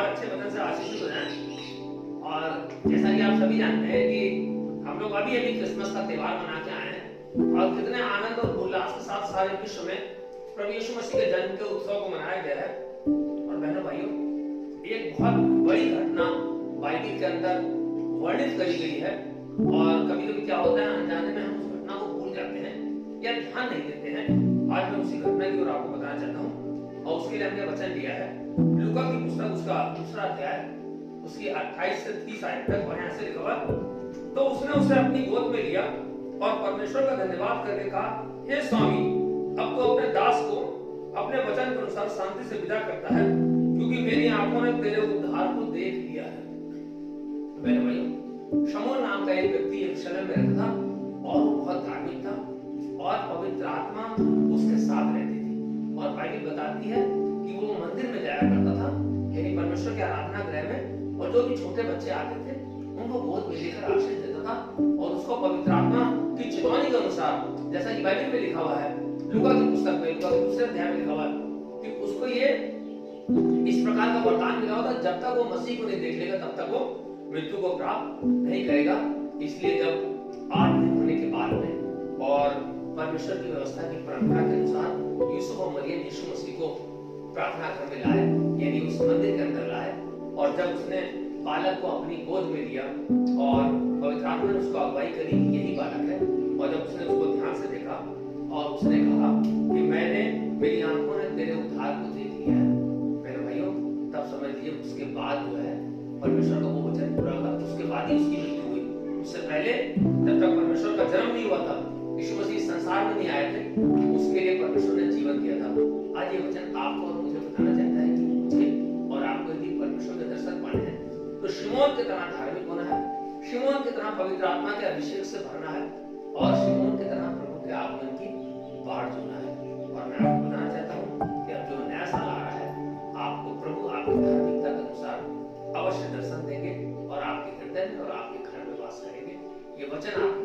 और अच्छे वचन से आशीषित हो जाएं। और जैसा कि आप सभी जानते हैं कि हम लोग अभी अभी क्रिसमस का त्योहार मना के आए हैं और कितने आनंद और उल्लास के साथ सारे विश्व में प्रभु यीशु मसीह के जन्म के उत्सव को मनाया गया है। और बहनों भाइयों, एक बहुत बड़ी घटना बाइबल के अंदर वर्णित करी गई है और कभी कभी क्या होता है, अनजाने में हम उस घटना को भूल जाते हैं या ध्यान नहीं देते हैं। आज मैं उसी घटना की ओर आपको बताना चाहता हूँ और उसके लिए हमने वचन लिया है लूका की पुस्तक, उसका दूसरा अध्याय, उसकी 28 से 30 आयत तक। और यहाँ से लिखा हुआ, तो उसने उसे अपनी गोद में लिया और परमेश्वर का धन्यवाद करके कहा, हे स्वामी, अब तो अपने दास को अपने वचन के अनुसार शांति से विदा करता है, क्योंकि मेरी आंखों ने तेरे उद्धार को देख लिया है। मेरे भाइयों, शमूएल नाम का एक व्यक्ति यरूशलेम में रहता था और वो बहुत धार्मिक था और पवित्र आत्मा उसके साथ रहती थी। और बाइबल बताती है कि वो मंदिर में जाया करता था, यानी परमेश्वर के आराधना गृह में, और जो भी छोटे बच्चे आते थे उनको गोद में लेकर आशीष देता था और उसको पवित्र आत्मा की चेतावनी के अनुसार, जैसा कि बाइबल में लिखा हुआ है, लूका की पुस्तक में, लूका के दूसरे अध्याय में लिखा हुआ है कि उसको ये इस प्रकार का वरदान मिला होता, जब तक वो मसीह को नहीं देख लेगा तब तक वो मृत्यु को प्राप्त नहीं करेगा। इसलिए जब 8 दिन होने के बाद में और परमेश्वर की व्यवस्था की परंपरा के अनुसार यूसुफ और मरियम यीशु मसीह को प्रार्थना घर में लाए, यानी उस मंदिर के अंदर लाए, और जब उसने बालक को अपनी गोद में लिया और पवित्र आत्मा ने उसको अगुवाई करी, यही बालक है, और जब उसने उसको ध्यान से देखा और उसने कहा कि मेरी आंखों ने तेरे उद्धार को देख लिया है, मेरे भाइयों, तब समझ लीजिए उसके बाद जो है परमेश्वर का वो वचन पूरा हुआ। उसके बाद ही उसकी मृत्यु हुई। उससे पहले जब तक परमेश्वर का जन्म नहीं हुआ था, यीशु मसीह संसार में नहीं आए थे, उसके लिए परमेश्वर ने जीवन दिया था। आज ये वचन आपको और मुझे बताना चाहता है कि मुझे और आपको यदि परमेश्वर के दर्शन पाने हैं तो शिमोन की तरह धार्मिक होना है, शिमोन की तरह पवित्र आत्मा के अभिषेक से भरना है और शिमोन की तरह प्रभु के आगमन की बाट जोना है। और मैं आपको बताना चाहता हूँ कि अब जो नया साल आ रहा है, आपको प्रभु आपकी धार्मिकता के अनुसार अवश्य दर्शन देंगे और आपके हृदय में और आपके घर में वास करेंगे। ये वचन आप